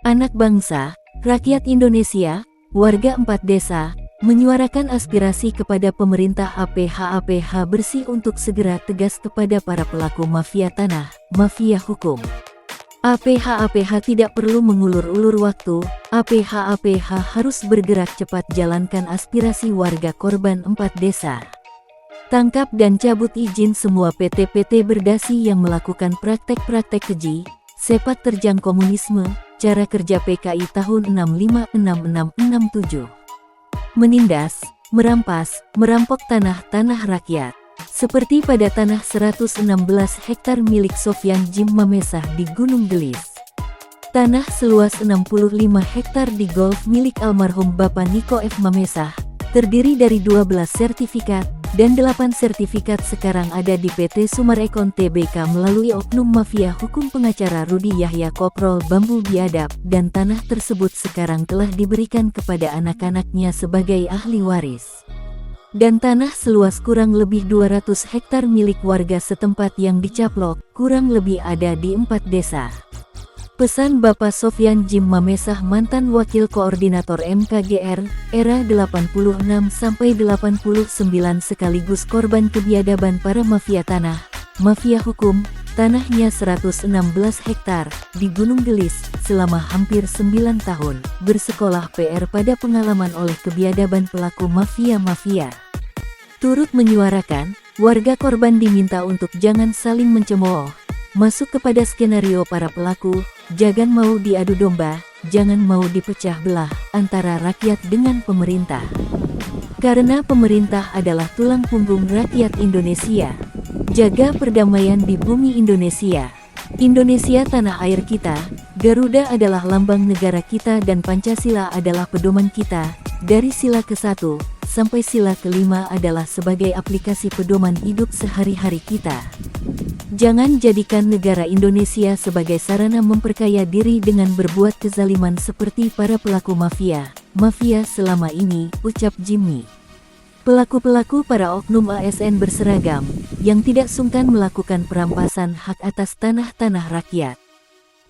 Anak bangsa, rakyat Indonesia, warga 4 desa, menyuarakan aspirasi kepada pemerintah APH bersih untuk segera tegas kepada para pelaku mafia tanah, mafia hukum. APH tidak perlu mengulur-ulur waktu, APH harus bergerak cepat jalankan aspirasi warga korban 4 desa. Tangkap dan cabut izin semua PT-PT berdasi yang melakukan praktek-praktek keji, sepak terjang komunisme, cara kerja PKI tahun 65-66-67. Menindas, merampas, merampok tanah-tanah rakyat. Seperti pada tanah 116 hektar milik Sofyan Jim Mamesah di Gunung Gelis. Tanah seluas 65 hektar di Golf milik almarhum Bapak Niko F. Mamesah, terdiri dari 12 sertifikat, dan 8 sertifikat sekarang ada di PT Sumarekon Tbk melalui oknum mafia hukum pengacara Rudi Yahya Koprol Bambu Biadab, dan tanah tersebut sekarang telah diberikan kepada anak-anaknya sebagai ahli waris. Dan tanah seluas kurang lebih 200 hektar milik warga setempat yang dicaplok, kurang lebih ada di 4 desa. Pesan Bapak Sofyan Jim Mamesah, mantan Wakil Koordinator MKGR, era 86-89 sekaligus korban kebiadaban para mafia tanah, mafia hukum, tanahnya 116 hektar, di Gunung Gelis, selama hampir 9 tahun, bersekolah PR pada pengalaman oleh kebiadaban pelaku mafia-mafia. Turut menyuarakan, warga korban diminta untuk jangan saling mencemooh, masuk kepada skenario para pelaku, jangan mau diadu domba, jangan mau dipecah belah antara rakyat dengan pemerintah. Karena pemerintah adalah tulang punggung rakyat Indonesia. Jaga perdamaian di bumi Indonesia. Indonesia tanah air kita, Garuda adalah lambang negara kita dan Pancasila adalah pedoman kita, dari sila ke-1 sampai sila ke-5 adalah sebagai aplikasi pedoman hidup sehari-hari kita. Jangan jadikan negara Indonesia sebagai sarana memperkaya diri dengan berbuat kezaliman seperti para pelaku mafia selama ini, ucap Jimmy. Pelaku-pelaku para oknum ASN berseragam, yang tidak sungkan melakukan perampasan hak atas tanah-tanah rakyat.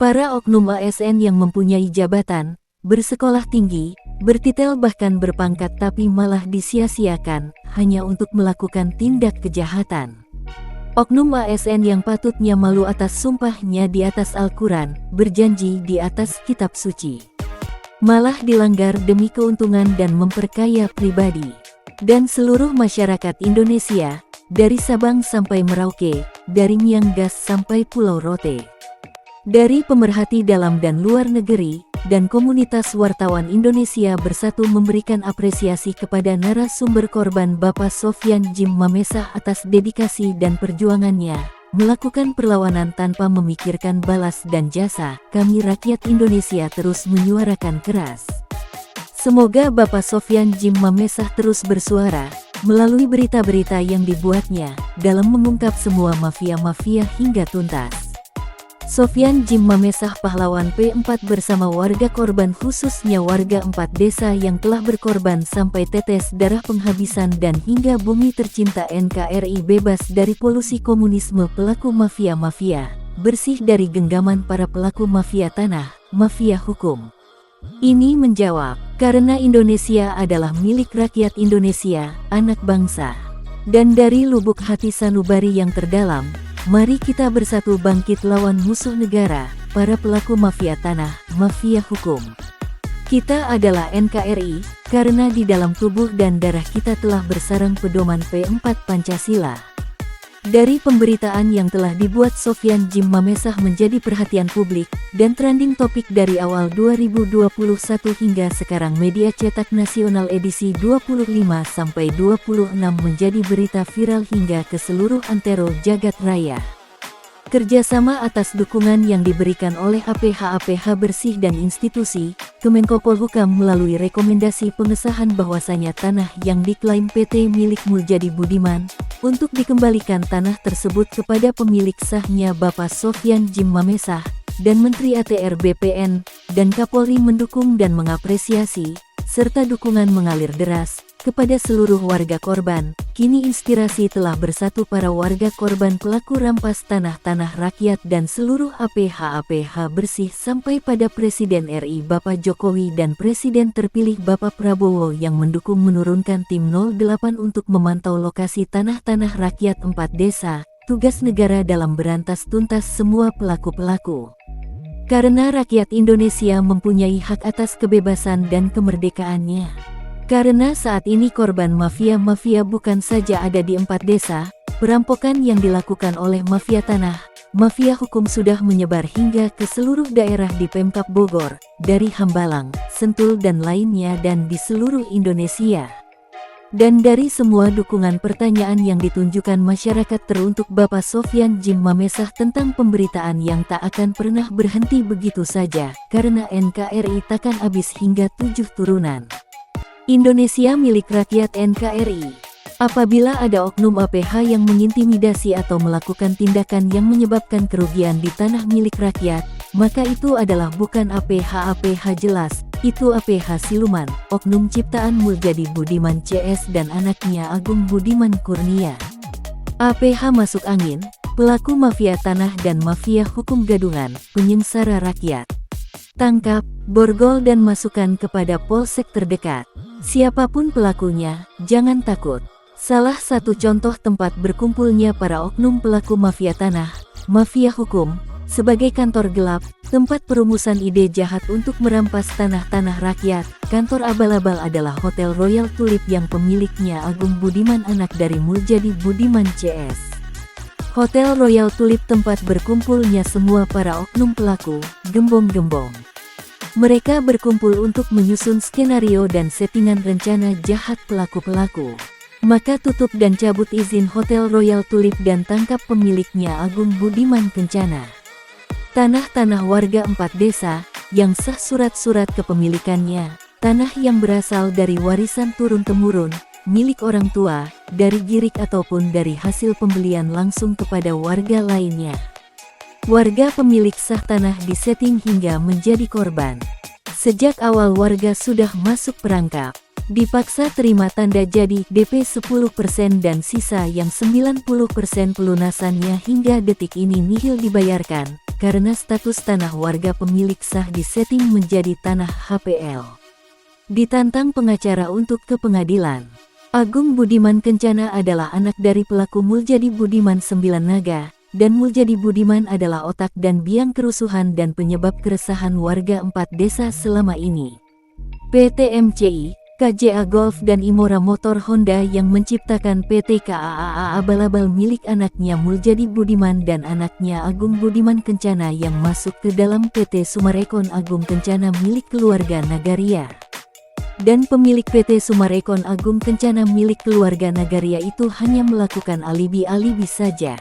Para oknum ASN yang mempunyai jabatan, bersekolah tinggi, bertitel bahkan berpangkat tapi malah disia-siakan, hanya untuk melakukan tindak kejahatan. Oknum ASN yang patutnya malu atas sumpahnya di atas Al-Quran, berjanji di atas kitab suci, malah dilanggar demi keuntungan dan memperkaya pribadi. Dan seluruh masyarakat Indonesia, dari Sabang sampai Merauke, dari Miangas sampai Pulau Rote. Dari pemerhati dalam dan luar negeri, dan komunitas wartawan Indonesia bersatu memberikan apresiasi kepada narasumber korban Bapak Sofyan Jim Mamesah atas dedikasi dan perjuangannya, melakukan perlawanan tanpa memikirkan balas dan jasa. Kami rakyat Indonesia terus menyuarakan keras. Semoga Bapak Sofyan Jim Mamesah terus bersuara, melalui berita-berita yang dibuatnya, dalam mengungkap semua mafia-mafia hingga tuntas. Sofyan Jim Mamesah pahlawan P4 bersama warga korban khususnya warga 4 desa yang telah berkorban sampai tetes darah penghabisan dan hingga bumi tercinta NKRI bebas dari polusi komunisme pelaku mafia-mafia, bersih dari genggaman para pelaku mafia tanah, mafia hukum. Ini menjawab, karena Indonesia adalah milik rakyat Indonesia, anak bangsa. Dan dari lubuk hati sanubari yang terdalam, mari kita bersatu bangkit lawan musuh negara, para pelaku mafia tanah, mafia hukum. Kita adalah NKRI, karena di dalam tubuh dan darah kita telah bersarang pedoman P4 Pancasila. Dari pemberitaan yang telah dibuat Sofyan Jim Mamesah menjadi perhatian publik, dan trending topik dari awal 2021 hingga sekarang media cetak nasional edisi 25-26 menjadi berita viral hingga ke seluruh antero jagat raya. Kerjasama atas dukungan yang diberikan oleh APH bersih dan institusi, Kemenko Polhukam melalui rekomendasi pengesahan bahwasanya tanah yang diklaim PT milik Muljadi Budiman, untuk dikembalikan tanah tersebut kepada pemilik sahnya Bapak Sofyan Jim Mamesah, dan Menteri ATR BPN, dan Kapolri mendukung dan mengapresiasi, serta dukungan mengalir deras kepada seluruh warga korban. Kini inspirasi telah bersatu para warga korban pelaku rampas tanah-tanah rakyat dan seluruh APH bersih sampai pada Presiden RI Bapak Jokowi dan Presiden terpilih Bapak Prabowo yang mendukung menurunkan tim 08 untuk memantau lokasi tanah-tanah rakyat 4 desa, tugas negara dalam berantas tuntas semua pelaku-pelaku. Karena rakyat Indonesia mempunyai hak atas kebebasan dan kemerdekaannya. Karena saat ini korban mafia bukan saja ada di 4 desa, perampokan yang dilakukan oleh mafia tanah, mafia hukum sudah menyebar hingga ke seluruh daerah di Pemkab Bogor, dari Hambalang, Sentul dan lainnya dan di seluruh Indonesia. Dan dari semua dukungan pertanyaan yang ditunjukkan masyarakat teruntuk Bapak Sofyan Jim Mamesah tentang pemberitaan yang tak akan pernah berhenti begitu saja, karena NKRI takkan habis hingga 7 turunan. Indonesia milik rakyat NKRI. Apabila ada oknum APH yang mengintimidasi atau melakukan tindakan yang menyebabkan kerugian di tanah milik rakyat, maka itu adalah bukan APH jelas, itu APH siluman, oknum ciptaan Muljadi Budiman CS dan anaknya Agung Budiman Kurnia. APH masuk angin, pelaku mafia tanah dan mafia hukum gadungan, penyengsara rakyat. Tangkap, borgol dan masukkan kepada polsek terdekat. Siapapun pelakunya, jangan takut. Salah satu contoh tempat berkumpulnya para oknum pelaku mafia tanah, mafia hukum, sebagai kantor gelap, tempat perumusan ide jahat untuk merampas tanah-tanah rakyat. Kantor abal-abal adalah Hotel Royal Tulip yang pemiliknya Agung Budiman anak dari Muljadi Budiman CS. Hotel Royal Tulip tempat berkumpulnya semua para oknum pelaku, gembong-gembong. Mereka berkumpul untuk menyusun skenario dan settingan rencana jahat pelaku-pelaku. Maka tutup dan cabut izin Hotel Royal Tulip dan tangkap pemiliknya Agung Budiman Kencana. Tanah-tanah warga 4 desa, yang sah surat-surat kepemilikannya, tanah yang berasal dari warisan turun-temurun, milik orang tua, dari girik ataupun dari hasil pembelian langsung kepada warga lainnya. Warga pemilik sah tanah disetting hingga menjadi korban. Sejak awal warga sudah masuk perangkap. Dipaksa terima tanda jadi DP 10% dan sisa yang 90% pelunasannya hingga detik ini nihil dibayarkan, karena status tanah warga pemilik sah disetting menjadi tanah HPL. Ditantang pengacara untuk ke pengadilan. Agung Budiman Kencana adalah anak dari pelaku Muljadi Budiman 9 Naga, dan Muljadi Budiman adalah otak dan biang kerusuhan dan penyebab keresahan warga 4 desa selama ini. PT MCI, KJA Golf dan Imora Motor Honda yang menciptakan PT KAAA abal-abal milik anaknya Muljadi Budiman dan anaknya Agung Budiman Kencana yang masuk ke dalam PT Sumarekon Agung Kencana milik keluarga Nagaria. Dan pemilik PT Sumarekon Agung Kencana milik keluarga Nagaria itu hanya melakukan alibi-alibi saja.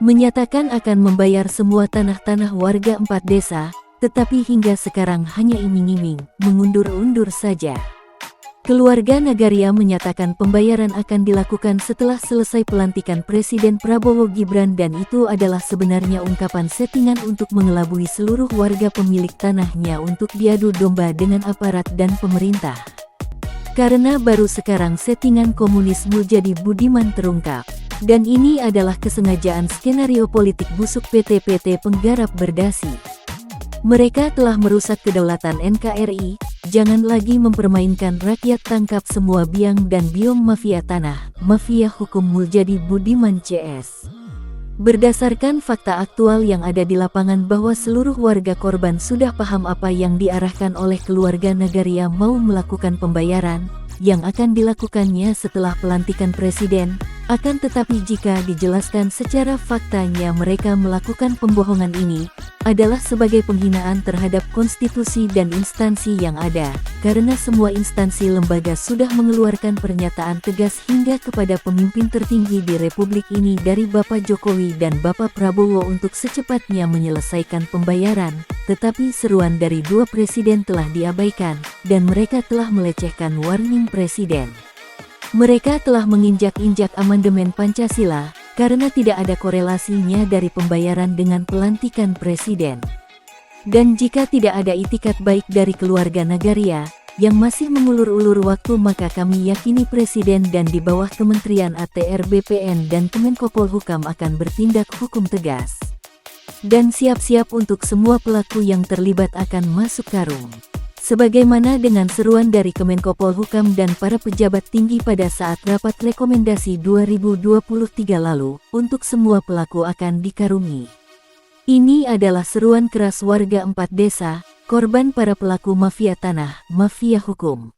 Menyatakan akan membayar semua tanah-tanah warga 4 desa, tetapi hingga sekarang hanya iming-iming, mengundur-undur saja. Keluarga Nagaria menyatakan pembayaran akan dilakukan setelah selesai pelantikan Presiden Prabowo Gibran dan itu adalah sebenarnya ungkapan settingan untuk mengelabui seluruh warga pemilik tanahnya untuk diadu domba dengan aparat dan pemerintah. Karena baru sekarang settingan komunis Muljadi Budiman terungkap. Dan ini adalah kesengajaan skenario politik busuk PT-PT penggarap berdasi. Mereka telah merusak kedaulatan NKRI, jangan lagi mempermainkan rakyat, tangkap semua biang dan biong mafia tanah, mafia hukum Muljadi Budiman CS. Berdasarkan fakta aktual yang ada di lapangan bahwa seluruh warga korban sudah paham apa yang diarahkan oleh keluarga Nagaria mau melakukan pembayaran, yang akan dilakukannya setelah pelantikan Presiden. Akan tetapi jika dijelaskan secara faktanya mereka melakukan pembohongan ini, adalah sebagai penghinaan terhadap konstitusi dan instansi yang ada, karena semua instansi lembaga sudah mengeluarkan pernyataan tegas hingga kepada pemimpin tertinggi di Republik ini dari Bapak Jokowi dan Bapak Prabowo untuk secepatnya menyelesaikan pembayaran, tetapi seruan dari dua presiden telah diabaikan, dan mereka telah melecehkan warning presiden. Mereka telah menginjak-injak amandemen Pancasila, karena tidak ada korelasinya dari pembayaran dengan pelantikan presiden. Dan jika tidak ada itikat baik dari keluarga Nagaria, yang masih mengulur-ulur waktu, maka kami yakini Presiden dan di bawah Kementerian ATR BPN dan Kemenko Polhukam akan bertindak hukum tegas. Dan siap-siap untuk semua pelaku yang terlibat akan masuk karung. Sebagaimana dengan seruan dari Kemenko Polhukam dan para pejabat tinggi pada saat rapat rekomendasi 2023 lalu, untuk semua pelaku akan dikarungi. Ini adalah seruan keras warga 4 desa, korban para pelaku mafia tanah, mafia hukum.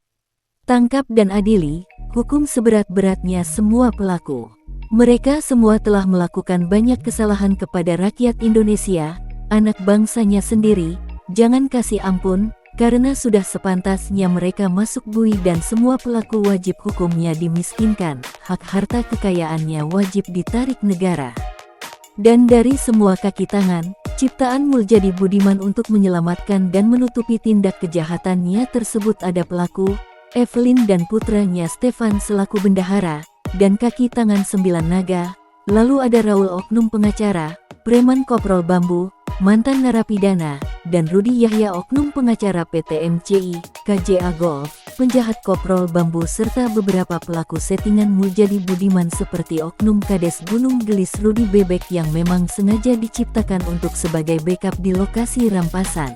Tangkap dan adili, hukum seberat-beratnya semua pelaku. Mereka semua telah melakukan banyak kesalahan kepada rakyat Indonesia, anak bangsanya sendiri, jangan kasih ampun, karena sudah sepantasnya mereka masuk bui dan semua pelaku wajib hukumnya dimiskinkan, hak harta kekayaannya wajib ditarik negara. Dan dari semua kaki tangan, ciptaan Muljadi Budiman untuk menyelamatkan dan menutupi tindak kejahatannya tersebut ada pelaku, Evelyn dan putranya Stefan selaku bendahara, dan kaki tangan 9 naga, lalu ada Raul oknum pengacara, preman Koprol Bambu, mantan narapidana, dan Rudi Yahya oknum pengacara PT MCI, KJA Golf, penjahat Koprol Bambu serta beberapa pelaku settingan Muljadi Budiman seperti oknum Kades Gunung Gelis Rudi Bebek yang memang sengaja diciptakan untuk sebagai backup di lokasi rampasan.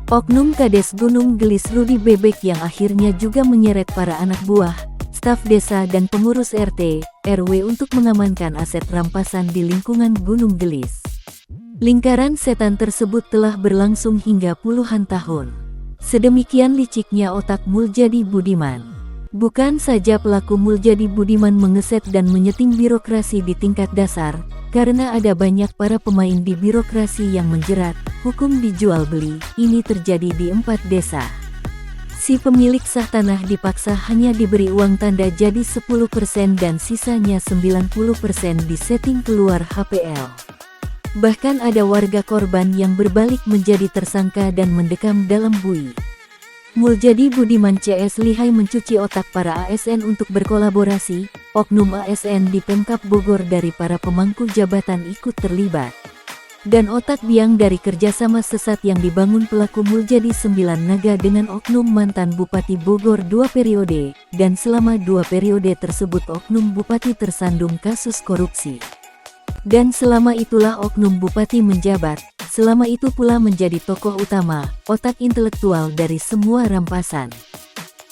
Oknum Kades Gunung Gelis Rudi Bebek yang akhirnya juga menyeret para anak buah, staf desa dan pengurus RT, RW untuk mengamankan aset rampasan di lingkungan Gunung Gelis. Lingkaran setan tersebut telah berlangsung hingga puluhan tahun. Sedemikian liciknya otak Muljadi Budiman. Bukan saja pelaku Muljadi Budiman mengeset dan menyeting birokrasi di tingkat dasar, karena ada banyak para pemain di birokrasi yang menjerat, hukum dijual beli, ini terjadi di 4 desa. Si pemilik sah tanah dipaksa hanya diberi uang tanda jadi 10% dan sisanya 90% disetting keluar HPL. Bahkan ada warga korban yang berbalik menjadi tersangka dan mendekam dalam bui. Muljadi Budiman CS lihai mencuci otak para ASN untuk berkolaborasi, oknum ASN di Pemkab Bogor dari para pemangku jabatan ikut terlibat. Dan otak biang dari kerjasama sesat yang dibangun pelaku Muljadi 9 naga dengan oknum mantan Bupati Bogor 2 periode, dan selama 2 periode tersebut oknum Bupati tersandung kasus korupsi. Dan selama itulah oknum Bupati menjabat, selama itu pula menjadi tokoh utama, otak intelektual dari semua rampasan.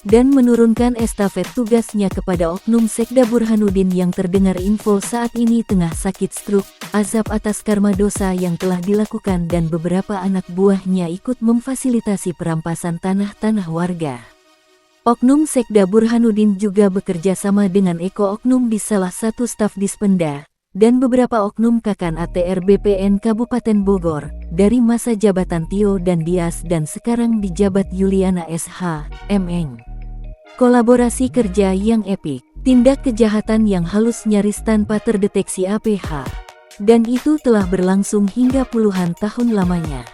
Dan menurunkan estafet tugasnya kepada oknum Sekda Burhanuddin yang terdengar info saat ini tengah sakit stroke, azab atas karma dosa yang telah dilakukan dan beberapa anak buahnya ikut memfasilitasi perampasan tanah-tanah warga. Oknum Sekda Burhanuddin juga bekerja sama dengan Eko oknum di salah satu staf Dispenda, dan beberapa oknum Kakan ATR BPN Kabupaten Bogor, dari masa jabatan Tio dan Dias dan sekarang dijabat Yuliana SH, Meng. Kolaborasi kerja yang epik, tindak kejahatan yang halus nyaris tanpa terdeteksi APH. Dan itu telah berlangsung hingga puluhan tahun lamanya.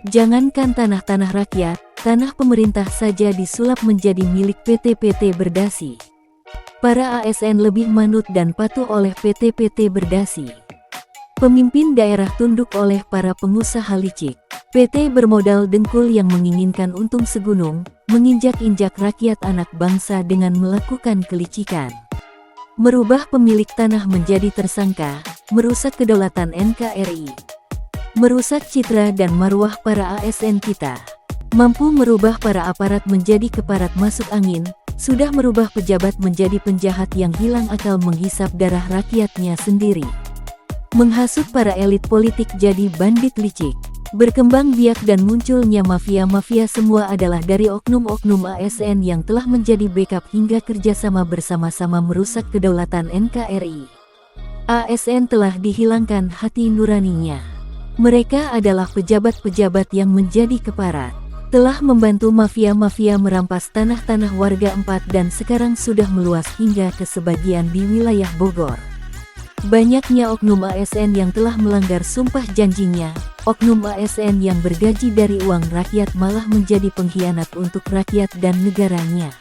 Jangankan tanah-tanah rakyat, tanah pemerintah saja disulap menjadi milik PT-PT Berdasi. Para ASN lebih manut dan patuh oleh PT-PT Berdasi. Pemimpin daerah tunduk oleh para pengusaha licik. PT bermodal dengkul yang menginginkan untung segunung, menginjak-injak rakyat anak bangsa dengan melakukan kelicikan. Merubah pemilik tanah menjadi tersangka, merusak kedaulatan NKRI. Merusak citra dan marwah para ASN kita. Mampu merubah para aparat menjadi keparat masuk angin, sudah merubah pejabat menjadi penjahat yang hilang akal menghisap darah rakyatnya sendiri. Menghasut para elit politik jadi bandit licik. Berkembang biak dan munculnya mafia-mafia semua adalah dari oknum-oknum ASN yang telah menjadi backup hingga kerjasama bersama-sama merusak kedaulatan NKRI. ASN telah dihilangkan hati nuraninya. Mereka adalah pejabat-pejabat yang menjadi keparat. Telah membantu mafia-mafia merampas tanah-tanah warga 4 dan sekarang sudah meluas hingga ke sebagian di wilayah Bogor. Banyaknya oknum ASN yang telah melanggar sumpah janjinya, oknum ASN yang bergaji dari uang rakyat malah menjadi pengkhianat untuk rakyat dan negaranya.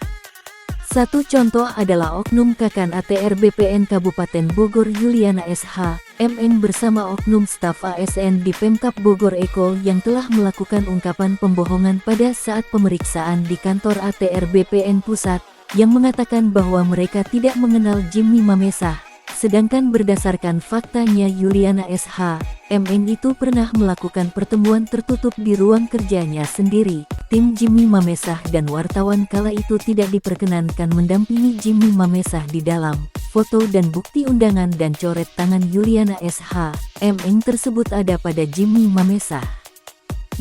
Satu contoh adalah oknum Kakan ATR BPN Kabupaten Bogor Yuliana SH, MN bersama oknum staf ASN di Pemkab Bogor Eko yang telah melakukan ungkapan pembohongan pada saat pemeriksaan di kantor ATR BPN Pusat, yang mengatakan bahwa mereka tidak mengenal Jimmy Mamesah, sedangkan berdasarkan faktanya Yuliana SH, MN itu pernah melakukan pertemuan tertutup di ruang kerjanya sendiri. Tim Jimmy Mamesah dan wartawan kala itu tidak diperkenankan mendampingi Jimmy Mamesah di dalam. Foto dan bukti undangan dan coret tangan Yuliana SH, MN tersebut ada pada Jimmy Mamesah.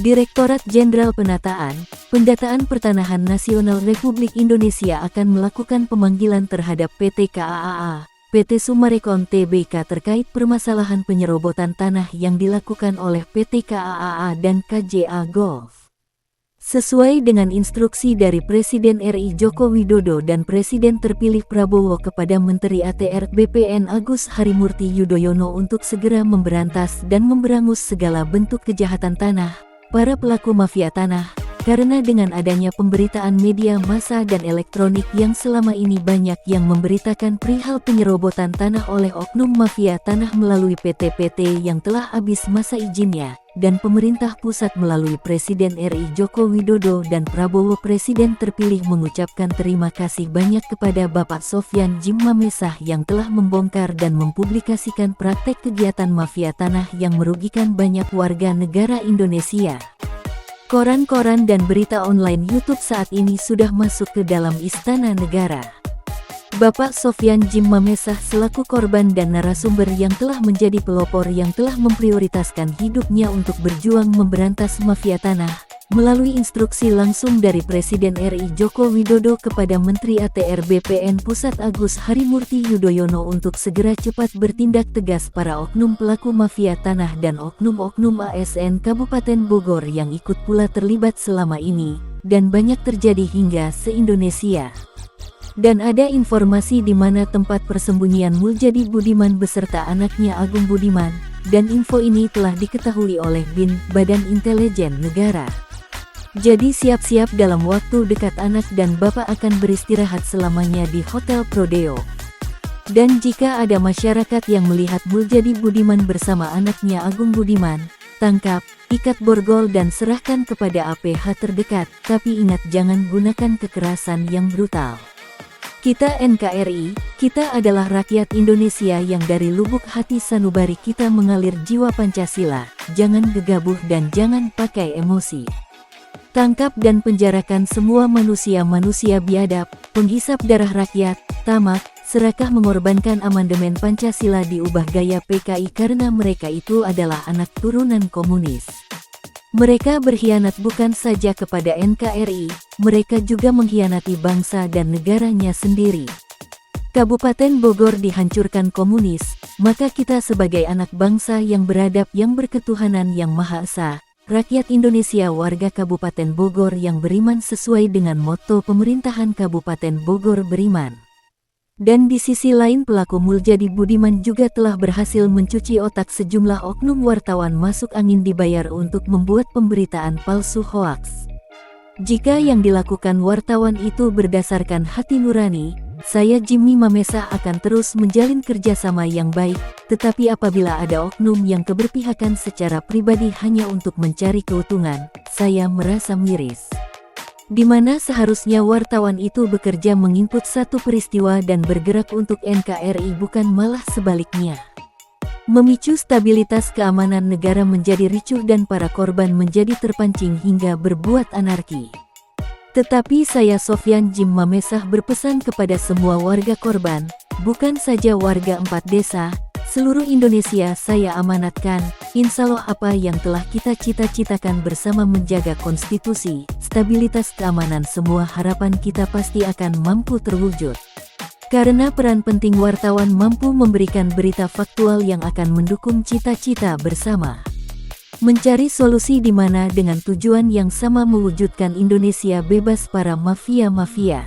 Direktorat Jenderal Penataan, Pendataan Pertanahan Nasional Republik Indonesia akan melakukan pemanggilan terhadap PT KAA, PT Summarecon Tbk terkait permasalahan penyerobotan tanah yang dilakukan oleh PT KAA dan KJA Golf. Sesuai dengan instruksi dari Presiden RI Joko Widodo dan Presiden terpilih Prabowo kepada Menteri ATR BPN Agus Harimurti Yudhoyono untuk segera memberantas dan memberangus segala bentuk kejahatan tanah, para pelaku mafia tanah, karena dengan adanya pemberitaan media massa dan elektronik yang selama ini banyak yang memberitakan perihal penyerobotan tanah oleh oknum mafia tanah melalui PT-PT yang telah habis masa izinnya, dan pemerintah pusat melalui Presiden RI Joko Widodo dan Prabowo. Presiden terpilih mengucapkan terima kasih banyak kepada Bapak Sofyan Jim Mamesah yang telah membongkar dan mempublikasikan praktek kegiatan mafia tanah yang merugikan banyak warga negara Indonesia. Koran-koran dan berita online YouTube saat ini sudah masuk ke dalam istana negara. Bapak Sofyan Jim Mamesah selaku korban dan narasumber yang telah menjadi pelopor yang telah memprioritaskan hidupnya untuk berjuang memberantas mafia tanah, melalui instruksi langsung dari Presiden RI Joko Widodo kepada Menteri ATR BPN Pusat Agus Harimurti Yudhoyono untuk segera cepat bertindak tegas para oknum pelaku mafia tanah dan oknum-oknum ASN Kabupaten Bogor yang ikut pula terlibat selama ini, dan banyak terjadi hingga se-Indonesia. Dan ada informasi di mana tempat persembunyian Muljadi Budiman beserta anaknya Agung Budiman, dan info ini telah diketahui oleh BIN, Badan Intelijen Negara. Jadi siap-siap dalam waktu dekat anak dan bapak akan beristirahat selamanya di Hotel Prodeo. Dan jika ada masyarakat yang melihat Muljadi Budiman bersama anaknya Agung Budiman, tangkap, ikat borgol dan serahkan kepada APH terdekat, tapi ingat jangan gunakan kekerasan yang brutal. Kita NKRI, kita adalah rakyat Indonesia yang dari lubuk hati sanubari kita mengalir jiwa Pancasila, jangan gegabah dan jangan pakai emosi. Tangkap dan penjarakan semua manusia-manusia biadab, penghisap darah rakyat, tamak, serakah mengorbankan amandemen Pancasila diubah gaya PKI karena mereka itu adalah anak turunan komunis. Mereka berkhianat bukan saja kepada NKRI, mereka juga mengkhianati bangsa dan negaranya sendiri. Kabupaten Bogor dihancurkan komunis, maka kita sebagai anak bangsa yang beradab yang berketuhanan yang Maha Esa, rakyat Indonesia warga Kabupaten Bogor yang beriman sesuai dengan moto pemerintahan Kabupaten Bogor beriman. Dan di sisi lain pelaku Muljadi Budiman juga telah berhasil mencuci otak sejumlah oknum wartawan masuk angin dibayar untuk membuat pemberitaan palsu hoaks. Jika yang dilakukan wartawan itu berdasarkan hati nurani, saya Jimmy Mamesah akan terus menjalin kerjasama yang baik, tetapi apabila ada oknum yang keberpihakan secara pribadi hanya untuk mencari keuntungan, saya merasa miris. Di mana seharusnya wartawan itu bekerja menginput satu peristiwa dan bergerak untuk NKRI bukan malah sebaliknya. Memicu stabilitas keamanan negara menjadi ricuh dan para korban menjadi terpancing hingga berbuat anarki. Tetapi saya Sofyan Jim Mamesah berpesan kepada semua warga korban, bukan saja warga 4 desa, seluruh Indonesia saya amanatkan, insyaallah apa yang telah kita cita-citakan bersama menjaga konstitusi, stabilitas keamanan semua harapan kita pasti akan mampu terwujud. Karena peran penting wartawan mampu memberikan berita faktual yang akan mendukung cita-cita bersama. Mencari solusi di mana dengan tujuan yang sama mewujudkan Indonesia bebas para mafia-mafia.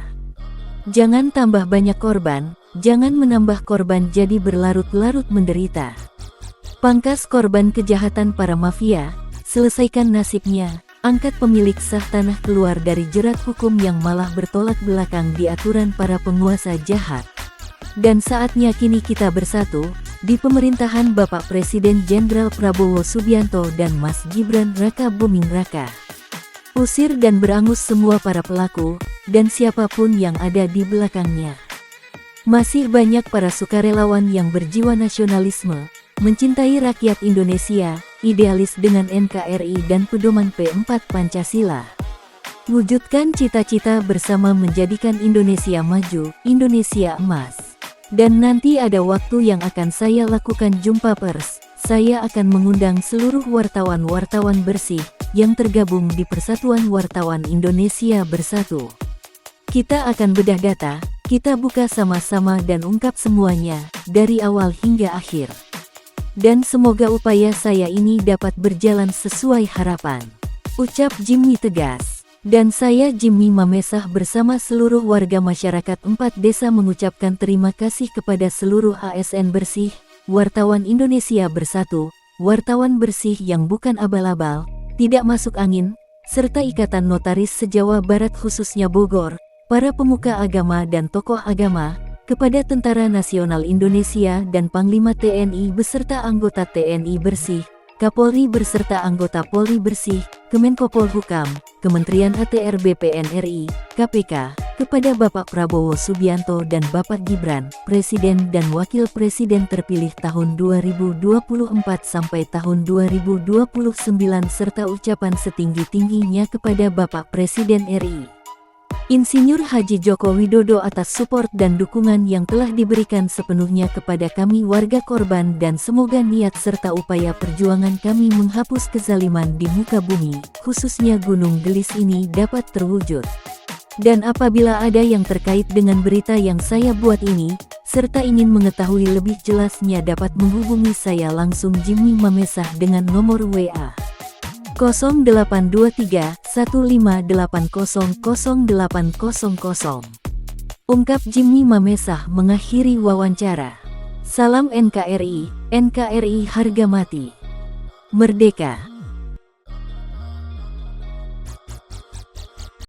Jangan tambah banyak korban, jangan menambah korban jadi berlarut-larut menderita. Pangkas korban kejahatan para mafia, selesaikan nasibnya, angkat pemilik sah tanah keluar dari jerat hukum yang malah bertolak belakang di aturan para penguasa jahat. Dan saatnya kini kita bersatu, di pemerintahan Bapak Presiden Jenderal Prabowo Subianto dan Mas Gibran Raka Buming Raka. Usir dan berangus semua para pelaku, dan siapapun yang ada di belakangnya. Masih banyak para sukarelawan yang berjiwa nasionalisme, mencintai rakyat Indonesia, idealis dengan NKRI dan pedoman P4 Pancasila. Wujudkan cita-cita bersama menjadikan Indonesia maju, Indonesia emas. Dan nanti ada waktu yang akan saya lakukan jumpa pers. Saya akan mengundang seluruh wartawan-wartawan bersih yang tergabung di Persatuan Wartawan Indonesia Bersatu. Kita akan bedah data, kita buka sama-sama dan ungkap semuanya, dari awal hingga akhir. Dan semoga upaya saya ini dapat berjalan sesuai harapan. Ucap Jimmy tegas. Dan saya Jimmy Mamesah bersama seluruh warga masyarakat 4 desa mengucapkan terima kasih kepada seluruh ASN bersih, wartawan Indonesia Bersatu, wartawan bersih yang bukan abal-abal, tidak masuk angin, serta Ikatan Notaris se-Jawa Barat khususnya Bogor, para pemuka agama dan tokoh agama, kepada Tentara Nasional Indonesia dan Panglima TNI beserta anggota TNI Bersih, Kapolri beserta anggota Polri Bersih, Kemenko Polhukam, Kementerian ATR BPN RI, KPK, kepada Bapak Prabowo Subianto dan Bapak Gibran, Presiden dan Wakil Presiden terpilih tahun 2024 sampai tahun 2029 serta ucapan setinggi-tingginya kepada Bapak Presiden RI. Insinyur Haji Joko Widodo atas support dan dukungan yang telah diberikan sepenuhnya kepada kami warga korban dan semoga niat serta upaya perjuangan kami menghapus kezaliman di muka bumi, khususnya Gunung Gelis ini dapat terwujud. Dan apabila ada yang terkait dengan berita yang saya buat ini, serta ingin mengetahui lebih jelasnya dapat menghubungi saya langsung Jimmy Mamesah dengan nomor WA 0823 1580 0800. Ungkap Jimmy Mamesah mengakhiri wawancara. Salam NKRI, NKRI harga mati. Merdeka.